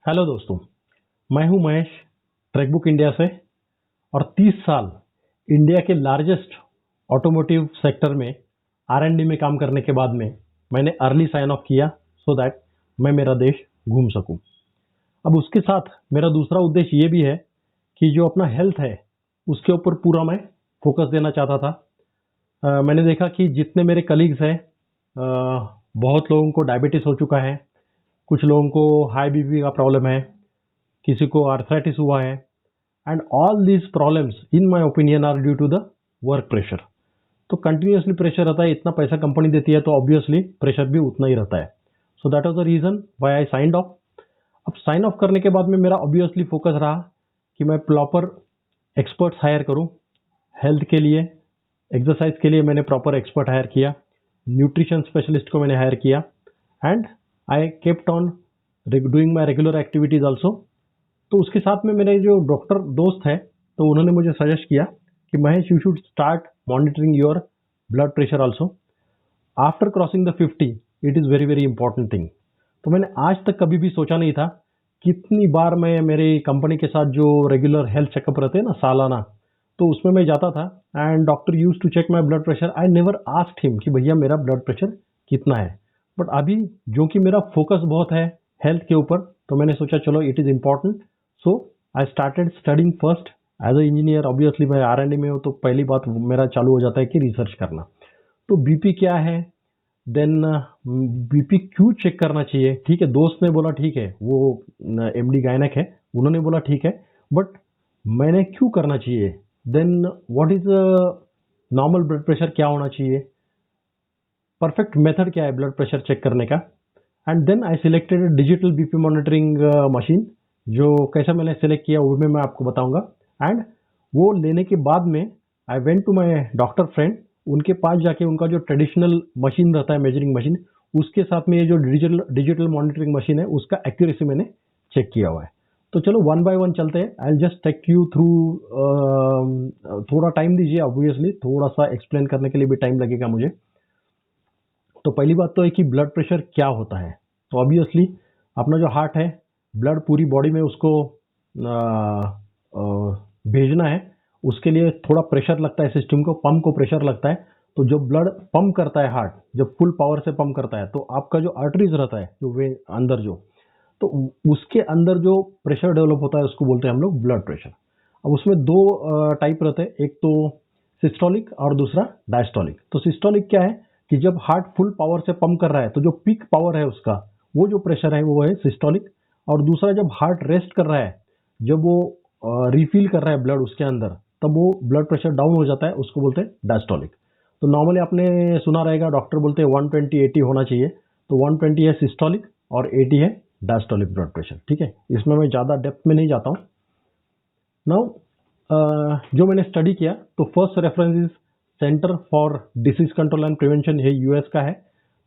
Hello दोस्तों, मैं हूं महेश ट्रैकबुक इंडिया से। और 30 साल इंडिया के लार्जेस्ट ऑटोमोटिव सेक्टर में R&D में काम करने के बाद में मैंने अर्ली साइन ऑफ किया सो दैट मैं मेरा देश घूम सकूं। अब उसके साथ मेरा दूसरा उद्देश्य ये भी है कि जो अपना हेल्थ है उसके ऊपर पूरा मैं फोकस देना चाहता था। मैंने देखा कि जितने मेरे कलीग्स हैं, बहुत लोगों को डायबिटीज़ हो चुका है, कुछ लोगों को हाई बीपी का प्रॉब्लम है, किसी को आर्थराइटिस हुआ है। And all these problems in my opinion are due to the work pressure. तो कंटिन्यूसली प्रेशर रहता है, इतना पैसा कंपनी देती है तो ऑब्वियसली प्रेशर भी उतना ही रहता है। So that was the reason why I signed of. अब साइन ऑफ करने के बाद में मेरा ऑब्वियसली फोकस रहा कि मैं प्रॉपर एक्सपर्ट्स हायर करूं। हेल्थ के लिए, एक्सरसाइज के लिए मैंने प्रॉपर एक्सपर्ट हायर किया, न्यूट्रिशन स्पेशलिस्ट को मैंने हायर किया, and I kept on doing my regular activities also. तो उसके साथ में मेरे जो डॉक्टर दोस्त है तो उन्होंने मुझे सजेस्ट किया कि Mahesh you should start monitoring your blood pressure also after crossing the 50। It is very very important thing. तो मैंने आज तक कभी भी सोचा नहीं था कितनी बार मैं मेरी कंपनी के साथ जो रेगुलर हेल्थ चेकअप रहते हैं ना सालाना, तो उसमें मैं जाता था and doctor use to check my blood pressure. I never asked him कि भैया मेरा ब्लड प्रेशर कितना है। बट अभी जो कि मेरा फोकस बहुत है हेल्थ के ऊपर, तो मैंने सोचा चलो it is important. So I started studying first as a engineer. Obviously मैं R&D में हूँ तो पहली बात मेरा चालू हो जाता है कि रिसर्च करना। तो बीपी क्या है, देन बीपी क्यों चेक करना चाहिए। ठीक है, दोस्त ने बोला ठीक है, वो MD गायनक है, उन्होंने बोला ठीक है, बट मैंने क्यों करना चाहिए। Then what is normal blood pressure क्या होना चाहिए, परफेक्ट मेथड क्या है ब्लड प्रेशर चेक करने का। And then I selected digital BP monitoring machine. जो कैसा मैंने सेलेक्ट किया वो भी मैं आपको बताऊंगा। एंड वो लेने के बाद में I went to my doctor friend, उनके पास जाके उनका जो ट्रेडिशनल मशीन रहता है मेजरिंग मशीन, उसके साथ में ये जो डिजिटल मॉनिटरिंग मशीन है उसका एक्यूरेसी मैंने चेक किया हुआ है। तो चलो वन बाय वन चलते हैं। I just take you through. थोड़ा टाइम दीजिए, ऑब्वियसली थोड़ा सा एक्सप्लेन करने के लिए भी टाइम लगेगा मुझे। तो पहली बात तो है कि ब्लड प्रेशर क्या होता है। तो ऑब्वियसली अपना जो हार्ट है, ब्लड पूरी बॉडी में उसको भेजना है, उसके लिए थोड़ा प्रेशर लगता है, सिस्टम को पंप को प्रेशर लगता है। तो जो ब्लड पंप करता है हार्ट, जब फुल पावर से पंप करता है, तो आपका जो आर्टरीज रहता है जो वे अंदर जो, तो उसके अंदर जो प्रेशर डेवलप होता है उसको बोलते हैं हम लोग ब्लड प्रेशर। अब उसमें दो टाइप रहते हैं, एक तो सिस्टोलिक और दूसरा डायस्टोलिक। तो सिस्टोलिक क्या है कि जब हार्ट फुल पावर से पंप कर रहा है तो जो पीक पावर है उसका, वो जो प्रेशर है वो है सिस्टोलिक। और दूसरा जब हार्ट रेस्ट कर रहा है, जब वो रिफिल कर रहा है ब्लड उसके अंदर, तब वो ब्लड प्रेशर डाउन हो जाता है, उसको बोलते हैं डायस्टोलिक। तो नॉर्मली आपने सुना रहेगा डॉक्टर बोलते हैं 120/80 होना चाहिए। तो 120 है सिस्टोलिक और 80 है डायस्टोलिक ब्लड प्रेशर। ठीक है, इसमें मैं ज़्यादा डेप्थ में नहीं जाता हूँ। नाउ जो मैंने स्टडी किया, तो first reference is centre for disease control and prevention, ये US का है।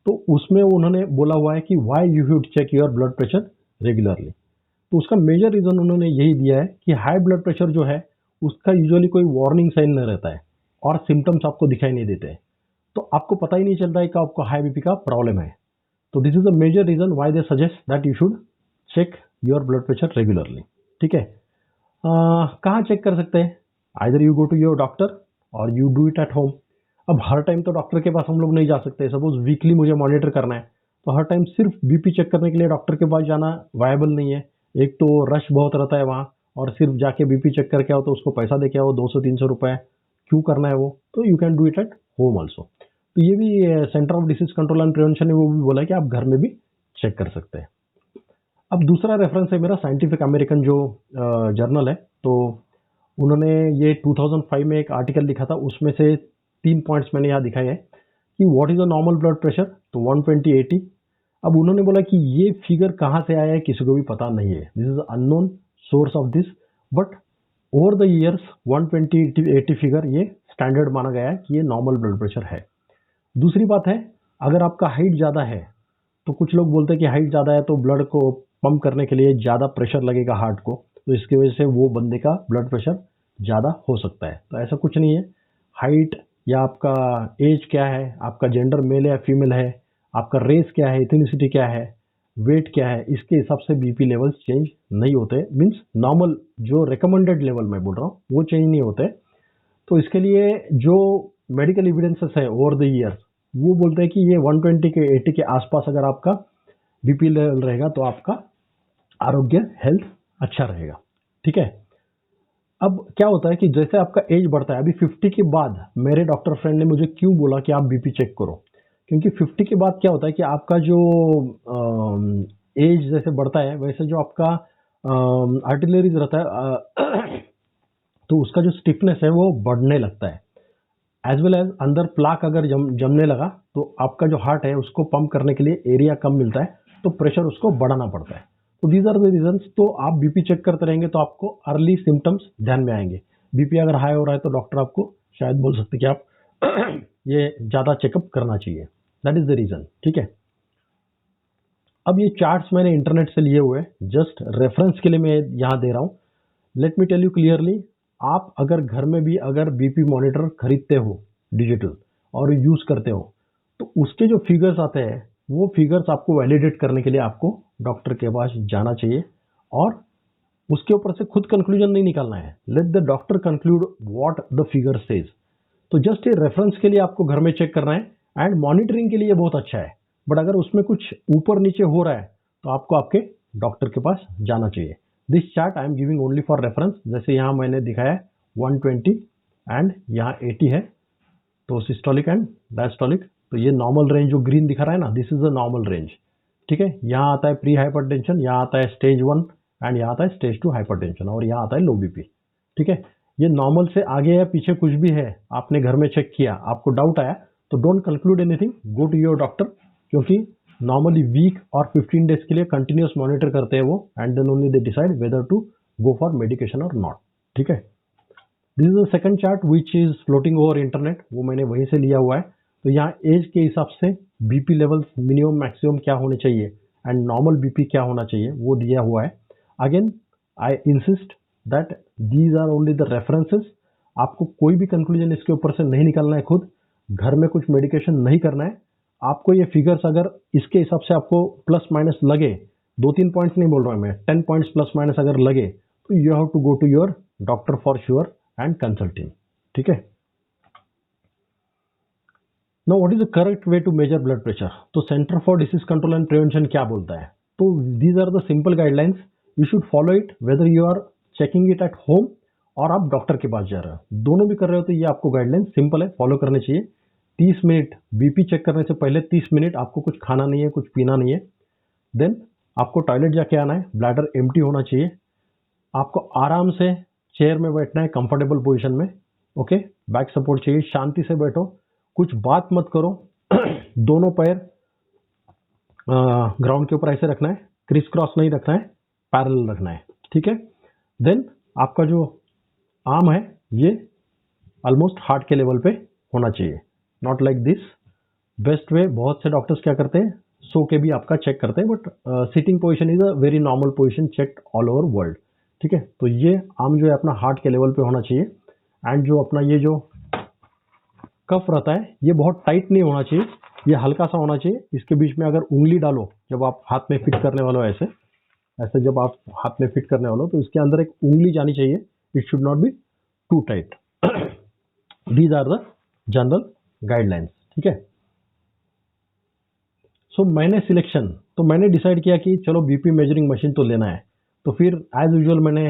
तो उसमें उन्होंने बोला हुआ है कि why you should check your blood pressure regularly. तो उसका मेजर रीज़न उन्होंने यही दिया है कि हाई ब्लड प्रेशर जो है उसका यूजुअली कोई वार्निंग साइन नहीं रहता है और सिम्टम्स आपको दिखाई नहीं देते हैं। तो आपको पता ही नहीं चलता है कि आपको हाई बीपी का प्रॉब्लम है। तो this is the major reason why they suggest that you should check your blood pressure regularly. ठीक है, कहाँ चेक कर सकते हैं? Either you go to your doctor or you do it at home. अब हर टाइम तो डॉक्टर के पास हम लोग नहीं जा सकते। सपोज वीकली मुझे मॉनिटर करना है, तो हर टाइम सिर्फ बीपी चेक करने के लिए डॉक्टर के पास जाना वायबल नहीं है। एक तो रश बहुत रहता है वहाँ, और सिर्फ जाके बीपी चेक करके आओ तो उसको पैसा दे के आओ 200-300 रुपये, क्यों करना है वो। तो you can do it at home also. तो ये भी centre of disease control and prevention ने वो भी बोला है कि आप घर में भी चेक कर सकते हैं। अब दूसरा रेफरेंस है मेरा साइंटिफिक अमेरिकन जो जर्नल है। तो उन्होंने ये 2005 में एक आर्टिकल लिखा था, उसमें से 3 पॉइंट्स मैंने यहाँ दिखाए हैं कि what is a normal blood pressure. तो 120/80। अब उन्होंने बोला कि ये फिगर कहाँ से आया है किसी को भी पता नहीं है, this is unknown source of this. But over the years 120/80 figure ये स्टैंडर्ड माना गया है कि ये नॉर्मल ब्लड प्रेशर है। दूसरी बात है, अगर आपका हाइट ज़्यादा है, तो कुछ लोग बोलते हैं कि हाइट ज़्यादा है तो ब्लड को पंप करने के लिए ज़्यादा प्रेशर लगेगा हार्ट को, तो इसकी वजह से वो बंदे का ब्लड प्रेशर ज़्यादा हो सकता है। तो ऐसा कुछ नहीं है। हाइट या आपका एज क्या है, आपका जेंडर मेल या फीमेल है, आपका रेस क्या है, इथनिसिटी क्या है, वेट क्या है, इसके हिसाब से बीपी लेवल्स चेंज नहीं होते। मीन्स नॉर्मल जो रिकमेंडेड लेवल मैं बोल रहा हूँ वो चेंज नहीं होते। तो इसके लिए जो मेडिकल एविडेंसेस है ओवर द ईयर्स वो बोलते हैं कि ये 120 के 80 के आसपास अगर आपका बीपी लेवल रहेगा तो आपका आरोग्य हेल्थ अच्छा रहेगा। ठीक है। अब क्या होता है कि जैसे आपका एज बढ़ता है, अभी 50 के बाद मेरे डॉक्टर फ्रेंड ने मुझे क्यों बोला कि आप बीपी चेक करो, क्योंकि 50 के बाद क्या होता है कि आपका जो एज जैसे बढ़ता है वैसे जो आपका आर्टिलरीज रहता है तो उसका जो स्टिफनेस है वो बढ़ने लगता है। एज वेल एज अंदर प्लाक अगर जमने लगा तो आपका जो हार्ट है उसको पंप करने के लिए एरिया कम मिलता है, तो प्रेशर उसको बढ़ाना पड़ता है। तो दीज आर द रीजंस। तो आप बीपी चेक करते रहेंगे तो आपको अर्ली सिम्टम्स ध्यान में आएंगे। बीपी अगर हाई हो रहा है तो डॉक्टर आपको शायद बोल सकते कि आप ये ज़्यादा चेकअप करना चाहिए। That is the reason. ठीक है। अब ये चार्ट्स मैंने इंटरनेट से लिए हुए, जस्ट रेफरेंस के लिए मैं यहाँ दे रहा हूँ। Let me tell you clearly, आप अगर घर में भी अगर बीपी मॉनिटर खरीदते हो डिजिटल और यूज़ करते हो तो उसके जो फिगर्स आते हैं वो फिगर्स आपको वैलिडेट करने के लिए आपको डॉक्टर के पास जाना चाहिए और उसके ऊपर से खुद कंक्लूजन नहीं निकालना है। Late the doctor conclude what the figure says. तो जस्ट ये रेफरेंस के लिए आपको घर में चेक करना है एंड मॉनिटरिंग के लिए बहुत अच्छा है। बट अगर उसमें कुछ ऊपर नीचे हो रहा है तो आपको आपके डॉक्टर के पास जाना चाहिए। This chart I am giving only for reference. जैसे यहाँ मैंने दिखाया 120 एंड यहाँ 80 है, तो सिस्टोलिक एंड डायस्टोलिक। तो ये नॉर्मल रेंज जो ग्रीन दिखा रहा है ना, this is a normal range. ठीक है। यहाँ आता है प्री हाइपरटेंशन, यहाँ आता है स्टेज 1 एंड यहाँ आता है स्टेज 2 हाइपरटेंशन और यहाँ आता है लो बीपी। ठीक है। ये नॉर्मल से आगे या पीछे कुछ भी है, आपने घर में चेक किया, आपको डाउट आया तो don't conclude anything, go to your doctor. क्योंकि नॉर्मली वीक और 15 डेज के लिए कंटिन्यूस मॉनिटर करते हैं वो and then only they decide whether to go for medication और नॉट। ठीक है। This is the second chart which is floating over internet, वो मैंने वहीं से लिया हुआ है। तो यहाँ एज के हिसाब से बीपी लेवल्स मिनिमम मैक्सिमम क्या होने चाहिए एंड नॉर्मल बीपी क्या होना चाहिए वो दिया हुआ है। Again I insist that these are only the references. आपको कोई भी कंक्लूजन इसके ऊपर से नहीं निकालना है, खुद घर में कुछ मेडिकेशन नहीं करना है। आपको ये फिगर्स अगर इसके हिसाब से आपको प्लस माइनस लगे, 2-3 पॉइंट्स नहीं बोल रहा हूँ मैं, 10 पॉइंट्स प्लस माइनस अगर लगे तो you have to go to your doctor for sure and consulting. ठीक है। Now what is the correct way to measure blood pressure? तो centre for disease control and prevention क्या बोलता है? तो these are the simple guidelines, you should follow it whether you are checking it at home और आप doctor के पास जा रहे हो, दोनों भी कर रहे हो तो ये आपको गाइडलाइंस सिंपल है, फॉलो करने चाहिए। 30 मिनट बीपी चेक करने से पहले 30 मिनट आपको कुछ खाना नहीं है, कुछ पीना नहीं है। देन आपको टॉयलेट जाके आना है, ब्लैडर एम्प्टी होना चाहिए। आपको आराम से चेयर में बैठना है कंफर्टेबल पोजीशन में। ओके। बैक सपोर्ट चाहिए, शांति से बैठो, कुछ बात मत करो। दोनों पैर ग्राउंड के ऊपर ऐसे रखना है, क्रिस क्रॉस नहीं रखना है, पैरेलल रखना है। ठीक है। देन आपका जो आर्म है ये ऑलमोस्ट हार्ट के लेवल पे होना चाहिए, not like this. Best way, बहुत से डॉक्टर्स क्या करते हैं, सो के भी आपका चेक करते हैं, but sitting position is a very normal position checked all over world. ठीक है। तो ये आर्म जो है अपना हार्ट के लेवल पे होना चाहिए एंड जो अपना ये जो कफ रहता है ये बहुत टाइट नहीं होना चाहिए, ये हल्का सा होना चाहिए। इसके बीच में अगर उंगली डालो, जब आप हाथ में फिट करने वाले हो ऐसे ऐसे जब आप हाथ में फिट करने वाले हो तो इसके अंदर एक उंगली जानी चाहिए, it should not be too tight. These are the general guidelines. ठीक है। सो मैंने सिलेक्शन, तो मैंने डिसाइड किया कि चलो बीपी मेजरिंग मशीन तो लेना है। तो फिर एज यूजुअल मैंने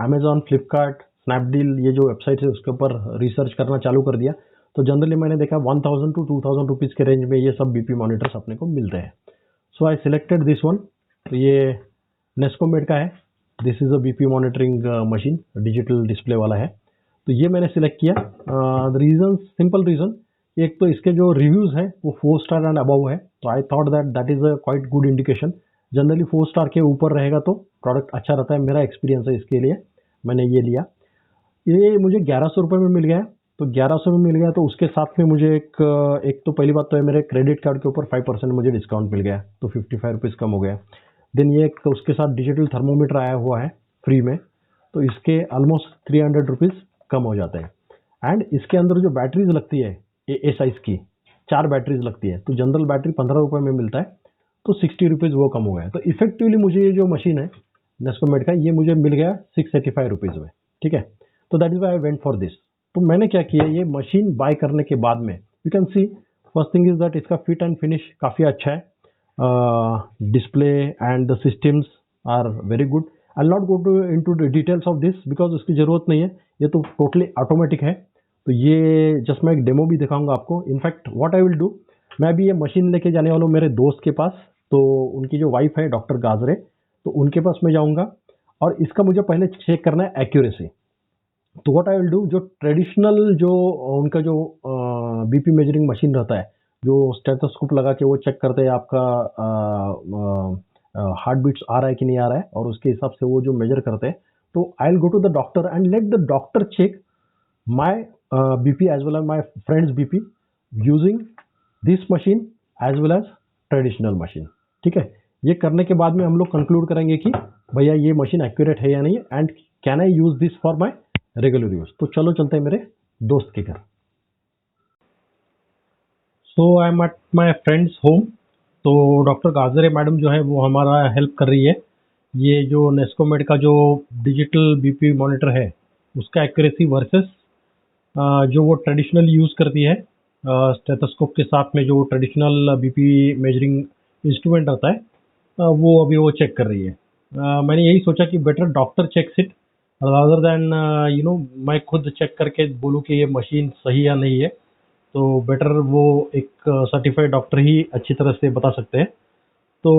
अमेजॉन, फ्लिपकार्ट, स्नैपडील ये जो वेबसाइट है उसके ऊपर रिसर्च करना चालू कर दिया। तो जनरली मैंने देखा 1000 to 2000 रुपीज़ के रेंज में ये सब बीपी मॉनिटर्स अपने को मिल रहे हैं। सो आई सिलेक्टेड दिस वन। तो ये नेस्कोमेड का है। This is a BP monitoring machine, digital display वाला है। तो ये मैंने सिलेक्ट किया। द रीज़न, सिंपल रीज़न, एक तो इसके जो रिव्यूज़ है वो 4 स्टार एंड अबव है, तो I thought that is a quite good indication. Generally 4 star के ऊपर रहेगा तो प्रोडक्ट अच्छा रहता है, मेरा एक्सपीरियंस है, इसके लिए मैंने ये लिया। ये मुझे 1100 रुपये में मिल गया। तो 1100 में मिल गया तो उसके साथ में मुझे एक तो पहली बात तो है मेरे क्रेडिट कार्ड के ऊपर 5% मुझे डिस्काउंट मिल गया, तो 55 रुपीज़ कम हो गया। देन ये एक उसके साथ डिजिटल थर्मोमीटर आया हुआ है फ्री में, तो इसके ऑलमोस्ट 300 रुपीज़ कम हो जाते हैं। एंड इसके अंदर जो बैटरीज लगती है ए साइज़ की 4 बैटरीज लगती है, तो जनरल बैटरी 15 रुपये में मिलता है, तो 60 रुपीज़ वो कम हो गया। तो इफेक्टिवली मुझे ये जो मशीन है नेस्कोमेड का, ये मुझे मिल गया 685 रुपीज़ में, ठीक है। तो that is why I went for this. तो मैंने क्या किया, ये मशीन बाय करने के बाद में you can see first thing is that इसका फिट एंड फिनिश काफ़ी अच्छा है, display and the systems are very good. I not go to into the details of this because उसकी ज़रूरत नहीं है, ये तो टोटली ऑटोमेटिक है। तो ये जस्ट मैं एक डेमो भी दिखाऊंगा आपको। In fact what I will do, मैं अभी ये मशीन लेके जाने वाला हूँ मेरे दोस्त के पास, तो उनकी जो वाइफ है डॉक्टर गाजरे, तो उनके पास मैं जाऊँगा और इसका मुझे पहले चेक करना है एक्यूरेसी। तो व्हाट आई विल डू, जो ट्रेडिशनल जो उनका जो बीपी मेजरिंग मशीन रहता है, जो स्टेथोस्कोप लगा के वो चेक करते हैं आपका हार्ट बीट्स आ रहा है कि नहीं आ रहा है, और उसके हिसाब से वो जो मेजर करते हैं। तो I will go to the doctor and let the doctor check my BP as well as my friend's BP using this machine as well as traditional machine, ठीक है। ये करने के बाद में हम लोग कंक्लूड करेंगे कि भैया ये मशीन एक्यूरेट है या नहीं, and can I use this for my regular use. तो चलो चलते हैं मेरे दोस्त के घर। So I am at my friend's home. तो डॉक्टर गाजरे मैडम जो है वो हमारा हेल्प कर रही है। ये जो नेस्कोमेड का जो डिजिटल BP मॉनिटर है उसका एक्यूरेसी वर्सेस जो वो ट्रेडिशनल यूज़ करती है स्टेथोस्कोप के साथ में, जो ट्रेडिशनल BP मेजरिंग इंस्ट्रूमेंट आता है, वो अभी वो चेक कर रही है। मैंने यही सोचा कि better doctor checks it rather than मैं खुद चेक करके बोलूँ कि ये मशीन सही या नहीं है। तो बेटर वो एक सर्टिफाइड डॉक्टर ही अच्छी तरह से बता सकते हैं। तो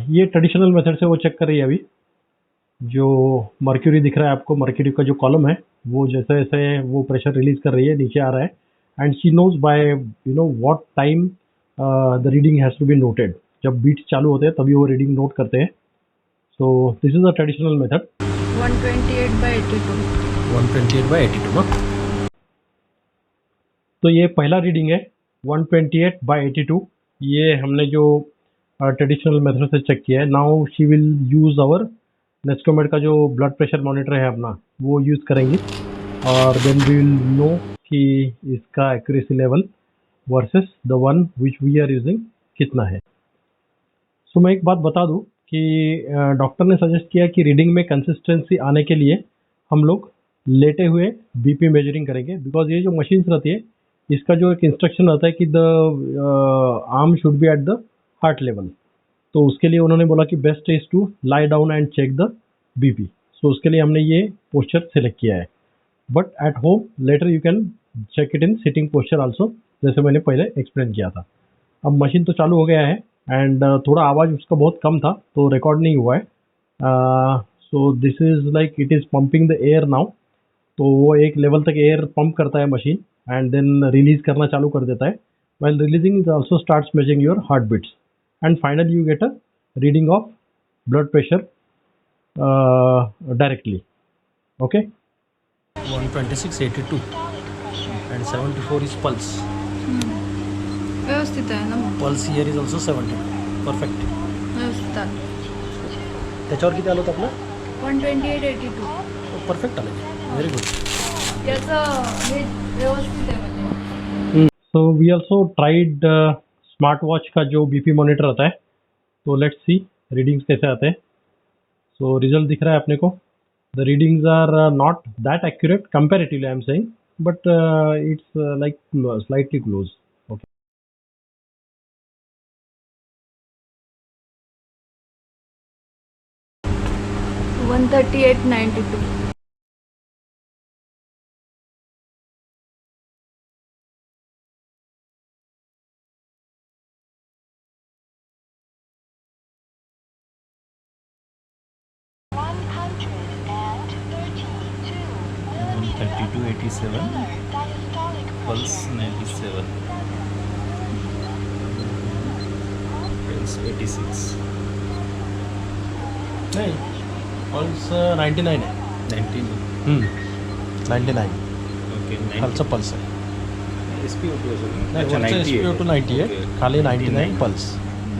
ये ट्रेडिशनल मेथड से वो चेक कर रही है। अभी जो मर्क्यूरी दिख रहा है आपको, मर्क्यूरी का जो कॉलम है वो जैसे जैसे वो प्रेशर रिलीज कर रही है नीचे आ रहा है, and she knows by what time the reading has to be noted. जब बीट चालू होते हैं तभी वो रीडिंग नोट करते हैं। So this is a traditional method. 128/82 128/82 ना। तो ये पहला रीडिंग है 128/82। ये हमने जो ट्रेडिशनल मेथड से चेक किया है। Now she will use our Nescomed का जो ब्लड प्रेशर मॉनिटर है अपना, वो यूज़ करेंगे, और देन वी विल नो कि इसका accuracy level versus the one which we are using कितना है। सो मैं एक बात बता दूं कि डॉक्टर ने सजेस्ट किया कि रीडिंग में कंसिस्टेंसी आने के लिए हम लोग लेटे हुए BP मेजरिंग करेंगे, बिकॉज ये जो मशीन्स रहती है इसका जो एक इंस्ट्रक्शन रहता है कि the arm should be at the heart level. तो उसके लिए उन्होंने बोला कि best is to lie down and check the BP। सो उसके लिए हमने ये पोस्चर सेलेक्ट किया है। But at home later you can check it in sitting posture also, जैसे मैंने पहले एक्सप्लेन किया था। अब मशीन तो चालू हो गया है, एंड थोड़ा आवाज़ उसका बहुत कम था तो रिकॉर्ड नहीं हुआ है। सो this is like it is pumping the air now. तो वो एक लेवल तक एयर पंप करता है मशीन, एंड देन रिलीज करना चालू कर देता है। While releasing it also starts measuring your heart beats, and finally you get a reading of blood pressure directly. Okay. 126/82 and 74 is pulse. व्यवस्थित आहे ना मग? Pulse here is also 72. Perfect. व्यवस्थित आहे. त्याच्यावर किती आलं होतं आपलं? 128/82. परफेक्ट आलं. Very good. याचं हे व्यवस्थित आहे म्हणजे. So we also tried smart watch का जो BP मॉनिटर आता है, तो लेट्स सी रीडिंग्स कैसे आते हैं। सो रिजल्ट दिख रहा है अपने को। The readings are not that accurate comparatively I am saying, but it's like slightly close. Okay. 138/92. Pulse 97. Pulse 86. नहीं, पल्स 99 है। 19. 99 Okay. खालचा पल्स आहे। SpO2 असेल ना? नाही, अच्छा, वरचं 98. SpO2 90 आहे, Okay. खाली 99 पल्स।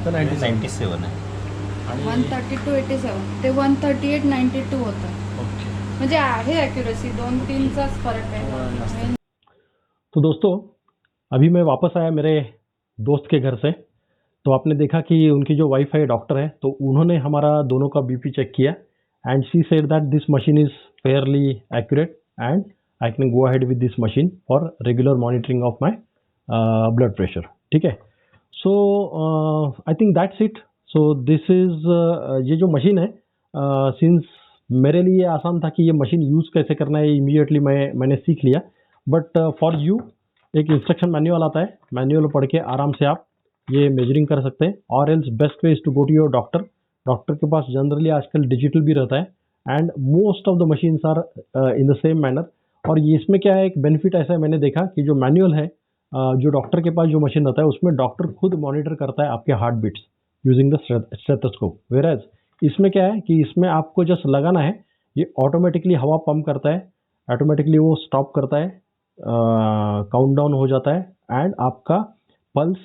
तर 97 97 आहे. 132/87 ते 138/92 होतं. ओके। म्हणजे आहे ॲक्युरसी 2-3चाच फरक आहे. तो दोस्तों, अभी मैं वापस आया मेरे दोस्त के घर से। तो आपने देखा कि उनकी जो वाइफ है डॉक्टर है, तो उन्होंने हमारा दोनों का बीपी चेक किया and she said that this machine is fairly accurate and I can go ahead with this machine for regular monitoring of my blood pressure. ठीक है. So I think that's it. So this is ये जो machine है, since मेरे लिए आसान था कि ये मशीन यूज़ कैसे करना है, इमीडिएटली मैंने सीख लिया. बट फॉर यू एक इंस्ट्रक्शन मैनुअल आता है, मैनुअल पढ़ के आराम से आप ये मेजरिंग कर सकते हैं. और else best way is to go to your doctor. Doctor के पास जनरली आजकल डिजिटल भी रहता है and most of the machines are in the same manner. और ये इसमें क्या है, एक बेनिफिट ऐसा है मैंने देखा कि जो मैनुअल है, जो डॉक्टर के पास जो मशीन रहता है उसमें डॉक्टर खुद मॉनिटर करता है आपके heart beats using the stethoscope. Whereas इसमें क्या है कि इसमें आपको जस्ट लगाना है, ये ऑटोमेटिकली हवा पंप करता है, ऑटोमेटिकली वो स्टॉप करता है, काउंट डाउन हो जाता है एंड आपका पल्स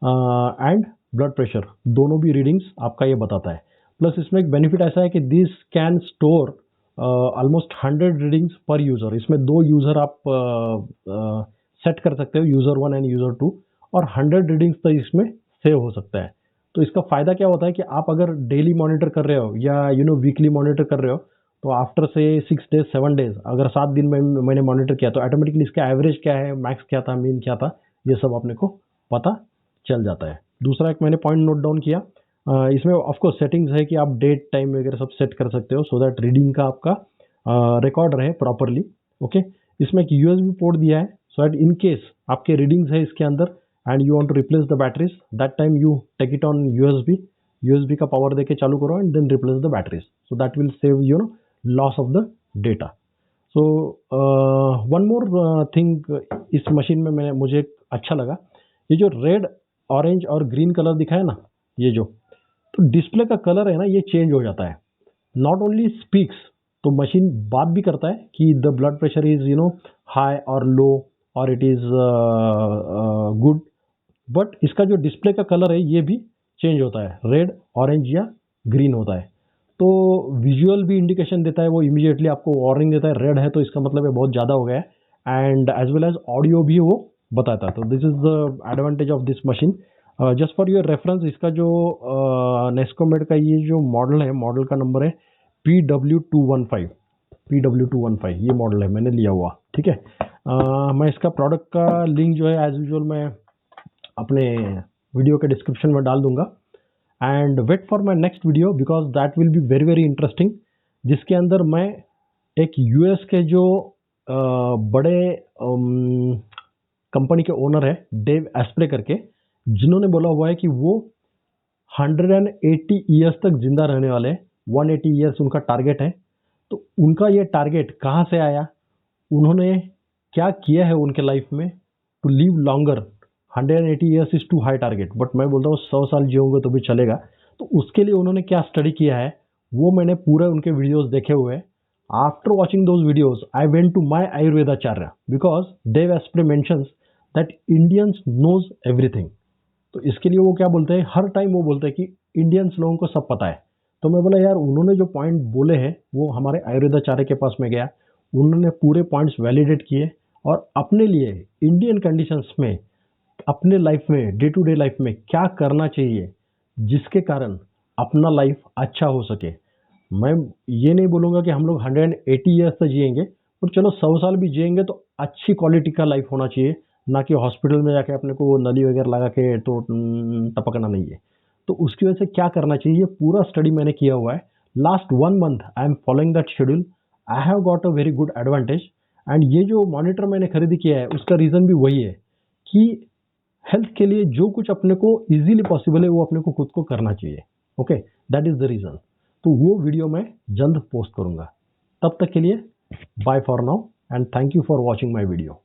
एंड ब्लड प्रेशर दोनों भी रीडिंग्स आपका ये बताता है. प्लस इसमें एक बेनिफिट ऐसा है कि this can store almost 100 readings पर यूज़र. इसमें 2 यूज़र आप सेट कर सकते हो, यूज़र 1 एंड यूज़र 2, और 100 रीडिंग्स तक इसमें सेव हो सकता है. तो इसका फ़ायदा क्या होता है कि आप अगर डेली मॉनिटर कर रहे हो या वीकली मॉनिटर कर रहे हो, तो आफ्टर से 6 डेज 7 डेज, अगर 7 दिन में मैंने मॉनिटर किया तो ऑटोमेटिकली इसका एवरेज क्या है, मैक्स क्या था, मीन क्या था, ये सब अपने को पता चल जाता है. दूसरा एक मैंने पॉइंट नोट डाउन किया, इसमें ऑफकोर्स सेटिंग्स है कि आप डेट टाइम वगैरह सब सेट कर सकते हो सो दैट रीडिंग का आपका रिकॉर्ड रहे प्रॉपरली. ओके. इसमें एक USB पोर्ट दिया है सो दैट इन केस आपके रीडिंग्स है इसके अंदर and you want to replace the batteries, that time you take it on USB का पावर देके चालू करो and then replace the batteries, so that will save loss of the data. So one more thing इस machine में मुझे अच्छा लगा, ये जो रेड ऑरेंज और ग्रीन कलर दिखा है ना, ये जो तो डिस्प्ले का कलर है ना, ये चेंज हो जाता है. नॉट ओनली स्पीक्स, तो मशीन बात भी करता है कि the blood pressure is high और लो और इट इज़ गुड, बट इसका जो डिस्प्ले का कलर है ये भी चेंज होता है, रेड ऑरेंज या ग्रीन होता है. तो विजुअल भी इंडिकेशन देता है, वो इमीडिएटली आपको वार्निंग देता है, रेड है तो इसका मतलब है बहुत ज़्यादा हो गया है, and as well as audio भी वो बताता है. तो this is the advantage of this machine. Just for your reference, इसका जो नेस्कोमेड का ये जो मॉडल है, मॉडल का नंबर है PW215, ये मॉडल है मैंने लिया हुआ. ठीक है. मैं इसका प्रोडक्ट का लिंक जो है एज यूजुअल मैं अपने वीडियो के डिस्क्रिप्शन में डाल दूंगा. And wait for my next video because that will be very very interesting, जिसके अंदर मैं एक US के जो बड़े कंपनी के ओनर है डेव एस्प्रे करके, जिन्होंने बोला हुआ है कि वो 180 ईयर्स तक जिंदा रहने वाले हैं, 180 ईयर्स उनका टारगेट है. तो उनका ये टारगेट कहाँ से आया, उन्होंने क्या किया है उनके लाइफ में to live longer. 180 years is too high target, but मैं बोलता हूँ 100 साल जियोगे तो भी चलेगा. तो उसके लिए उन्होंने क्या स्टडी किया है वो मैंने पूरे उनके वीडियोस देखे हुए हैं. After watching those videos I went to my आयुर्वेदाचार्य because Dave Asprey mentions that Indians knows everything. तो इसके लिए वो क्या बोलते हैं, हर टाइम वो बोलते हैं कि इंडियंस लोगों को सब पता है. तो मैं बोला यार उन्होंने जो पॉइंट बोले हैं वो हमारे आयुर्वेदाचार्य के पास में गया, उन्होंने पूरे पॉइंट्स वैलिडेट किए और अपने लिए इंडियन कंडीशंस में अपने लाइफ में डे टू डे लाइफ में क्या करना चाहिए जिसके कारण अपना लाइफ अच्छा हो सके. मैं ये नहीं बोलूँगा कि हम लोग 180 ईयर्स तक जिएंगे, पर चलो 100 साल भी जिएंगे तो अच्छी क्वालिटी का लाइफ होना चाहिए, ना कि हॉस्पिटल में जाके अपने को नली वगैरह लगा के तो टपकना नहीं है. तो उसकी वजह से क्या करना चाहिए ये पूरा स्टडी मैंने किया हुआ है. Last 1 month I am following that schedule. I have got a very good advantage. And ये जो मॉनिटर मैंने खरीदी किया है उसका रीज़न भी वही है कि हेल्थ के लिए जो कुछ अपने को इजीली पॉसिबल है वो अपने को खुद को करना चाहिए. Okay, that is the reason. तो वो वीडियो मैं जल्द पोस्ट करूँगा. तब तक के लिए bye for now and thank you for watching my video.